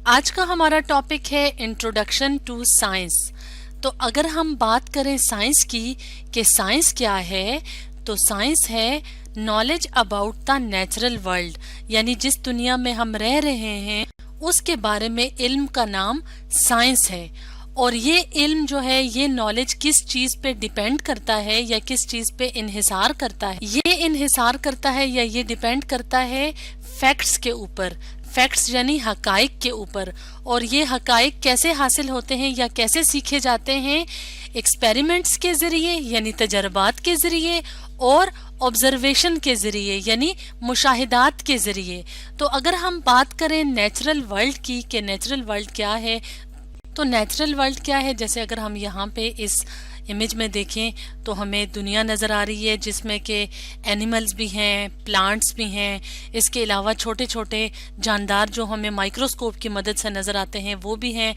आज का हमारा टॉपिक है इंट्रोडक्शन टू साइंस। तो अगर हम बात करें साइंस की कि साइंस क्या है, तो साइंस है knowledge about the natural world, यानी जिस दुनिया में हम रह रहे हैं उसके बारे में इल्म का नाम साइंस है। और ये इल्म जो है, ये नॉलेज किस चीज पे डिपेंड करता है या किस चीज पे इन्हिसार करता है, ये इन्हिसार करता है या ये डिपेंड करता है फैक्ट्स के ऊपर, फैक्ट्स यानी हकाइक के ऊपर। और ये हकाइक कैसे हासिल होते हैं या कैसे सीखे जाते हैं? एक्सपेरिमेंट्स के जरिए यानी तजर्बात के जरिए और ऑब्जर्वेशन के जरिए यानी मुशाहिदात के जरिए। तो अगर हम बात करें नेचुरल वर्ल्ड की कि नेचुरल वर्ल्ड क्या है, तो नेचुरल वर्ल्ड क्या है, जैसे अगर हम यहाँ पे इस इमेज में देखें तो हमें दुनिया नज़र आ रही है जिसमें कि एनिमल्स भी हैं, प्लांट्स भी हैं, इसके अलावा छोटे छोटे जानदार जो हमें माइक्रोस्कोप की मदद से नज़र आते हैं वो भी हैं।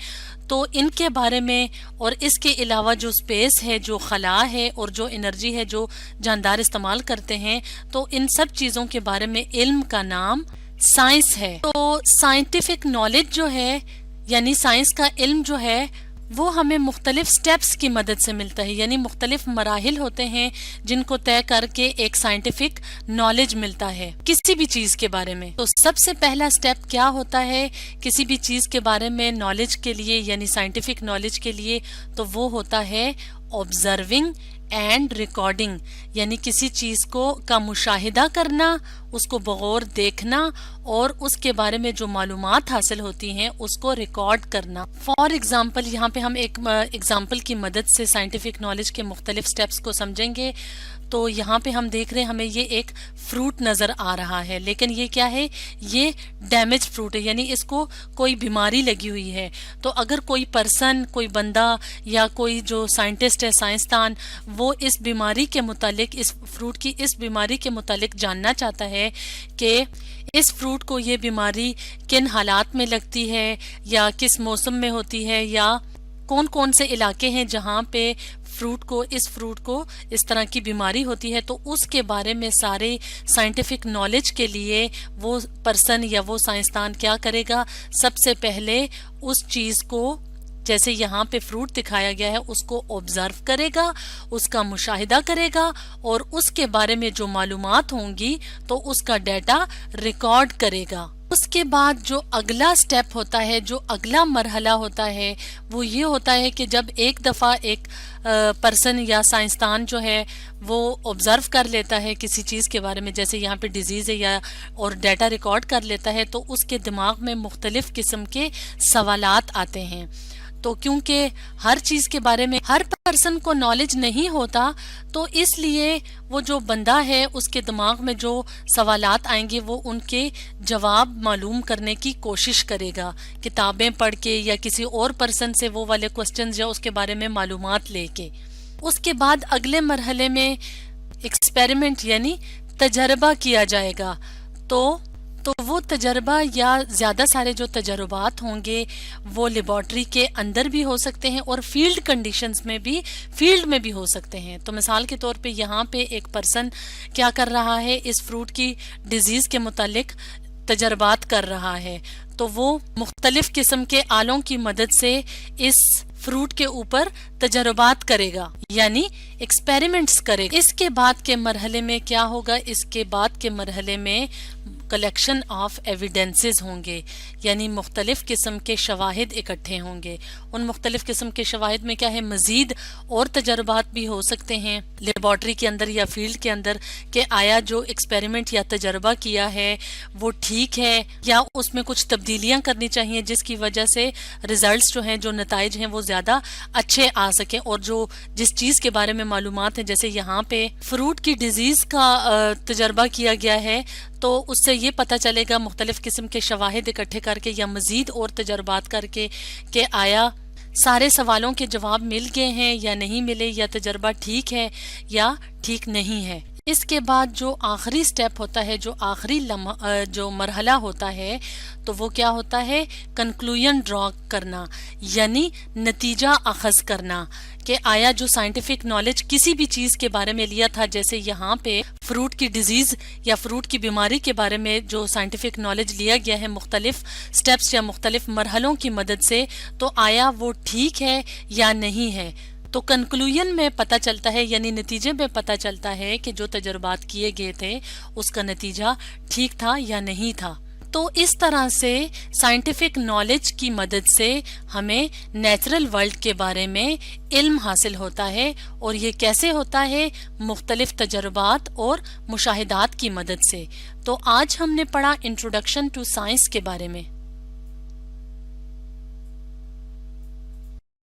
तो इनके बारे में और इसके अलावा जो स्पेस है, जो खला है और जो एनर्जी है जो जानदार इस्तेमाल करते हैं, तो इन सब चीज़ों के बारे में इल्म का नाम साइंस है। तो साइंटिफिक नॉलेज जो है यानी साइंस का इल्म जो है वो हमें मुख्तलिफ स्टेप्स की मदद से मिलता है, यानी मुख्तलिफ मराहिल होते हैं जिनको तय करके एक साइंटिफिक नॉलेज मिलता है किसी भी चीज के बारे में। तो सबसे पहला स्टेप क्या होता है किसी भी चीज के बारे में नॉलेज के लिए यानी साइंटिफिक नॉलेज के लिए? तो वो होता है ऑब्जर्विंग एंड रिकॉर्डिंग, यानी किसी चीज को का मुशाहिदा करना, उसको बगौर देखना और उसके बारे में जो मालूमात हासिल होती हैं उसको रिकॉर्ड करना। फॉर एग्जाम्पल, यहाँ पे हम एक एग्जाम्पल की मदद से साइंटिफिक नॉलेज के मुख्तलिफ स्टेप्स को समझेंगे। तो यहाँ पे हम देख रहे हैं हमें ये एक फ्रूट नजर आ रहा है, लेकिन ये क्या है? ये डैमेज फ्रूट है, यानी इसको कोई बीमारी लगी हुई है। तो अगर कोई पर्सन, कोई बंदा या कोई जो साइंटिस्ट है, साइंसदान, वो इस बीमारी के मुतालिक, इस फ्रूट की इस बीमारी के मुतालिक जानना चाहता है कि इस फ्रूट को ये बीमारी किन हालात में लगती है या किस मौसम में होती है या कौन कौन से इलाके हैं जहाँ पे इस फ्रूट को इस तरह की बीमारी होती है, तो उसके बारे में सारे साइंटिफिक नॉलेज के लिए वो पर्सन या वो साइंसदान क्या करेगा? सबसे पहले उस चीज को, जैसे यहाँ पे फ्रूट दिखाया गया है, उसको ऑब्जर्व करेगा, उसका मुशाहिदा करेगा और उसके बारे में जो मालूमात होंगी तो उसका डाटा रिकॉर्ड करेगा। उसके बाद जो अगला स्टेप होता है, जो अगला मरहला होता है, वो ये होता है कि जब एक दफ़ा एक पर्सन या साइंसदान जो है वो ऑब्जर्व कर लेता है किसी चीज़ के बारे में, जैसे यहाँ पे डिजीज़ है या और डाटा रिकॉर्ड कर लेता है, तो उसके दिमाग में मुख्तलिफ किस्म के सवालात आते हैं। तो क्योंकि हर चीज के बारे में हर पर्सन को नॉलेज नहीं होता, तो इसलिए वो जो बंदा है उसके दिमाग में जो सवालात आएंगे वो उनके जवाब मालूम करने की कोशिश करेगा, किताबें पढ़ के या किसी और पर्सन से वो वाले क्वेश्चंस या उसके बारे में मालूमात लेके। उसके बाद अगले मरहले में एक्सपेरिमेंट यानी तजर्बा किया जाएगा। तो वो तजर्बा या ज्यादा सारे जो तजर्बात होंगे वो लेबॉर्ट्री के अंदर भी हो सकते हैं और फील्ड कंडीशंस में भी, फील्ड में भी हो सकते हैं। तो मिसाल के तौर पे यहाँ पे एक पर्सन क्या कर रहा है, इस फ्रूट की डिजीज के मुतालिक तजर्बात कर रहा है, तो वो मुख्तलिफ किस्म के आलों की मदद से इस फ्रूट के ऊपर तजर्बात करेगा यानी एक्सपेरिमेंट्स करेगा। इसके बाद के मरहले में क्या होगा? इसके बाद के मरहले में कलेक्शन ऑफ एविडेंसेस होंगे, यानी मुख्तलिफ किस्म के शवाहिद इकट्ठे होंगे। उन मुख्तलिफ किस्म के शवाहिद में क्या है, मजीद और तजर्बात भी हो सकते हैं लेबॉर्ट्री के अंदर या फील्ड के अंदर कि आया जो एक्सपेरिमेंट या तजर्बा किया है वो ठीक है या उसमें कुछ तब्दीलियां करनी चाहिए जिसकी वजह से रिजल्ट्स जो हैं, जो नताइज हैं वो ज्यादा अच्छे आ सकें। और जो जिस चीज के बारे में मालूमात है, जैसे यहाँ पे फ्रूट की डिजीज का तजर्बा किया गया है, तो उससे ये पता चलेगा मुख्तलिफ किस्म के शवाहिद इकट्ठे करके या मजीद और तजर्बात करके कि आया सारे सवालों के जवाब मिल गए हैं या नहीं मिले, या तजर्बा ठीक है या ठीक नहीं है। اس کے بعد جو آخری سٹیپ ہوتا ہے، جو آخری جو مرحلہ ہوتا ہے، تو وہ کیا ہوتا ہے؟ کنکلوژن ڈرا کرنا، یعنی نتیجہ اخذ کرنا کہ آیا جو سائنٹیفک نالج کسی بھی چیز کے بارے میں لیا تھا، جیسے یہاں پہ فروٹ کی ڈیزیز یا فروٹ کی بیماری کے بارے میں جو سائنٹیفک نالج لیا گیا ہے مختلف سٹیپس یا مختلف مرحلوں کی مدد سے، تو آیا وہ ٹھیک ہے یا نہیں ہے؟ تو کنکلوژن میں پتہ چلتا ہے، یعنی نتیجے میں پتہ چلتا ہے کہ جو تجربات کیے گئے تھے اس کا نتیجہ ٹھیک تھا یا نہیں تھا۔ تو اس طرح سے سائنٹیفک نالج کی مدد سے ہمیں نیچرل ورلڈ کے بارے میں علم حاصل ہوتا ہے، اور یہ کیسے ہوتا ہے؟ مختلف تجربات اور مشاہدات کی مدد سے۔ تو آج ہم نے پڑھا انٹروڈکشن ٹو سائنس کے بارے میں۔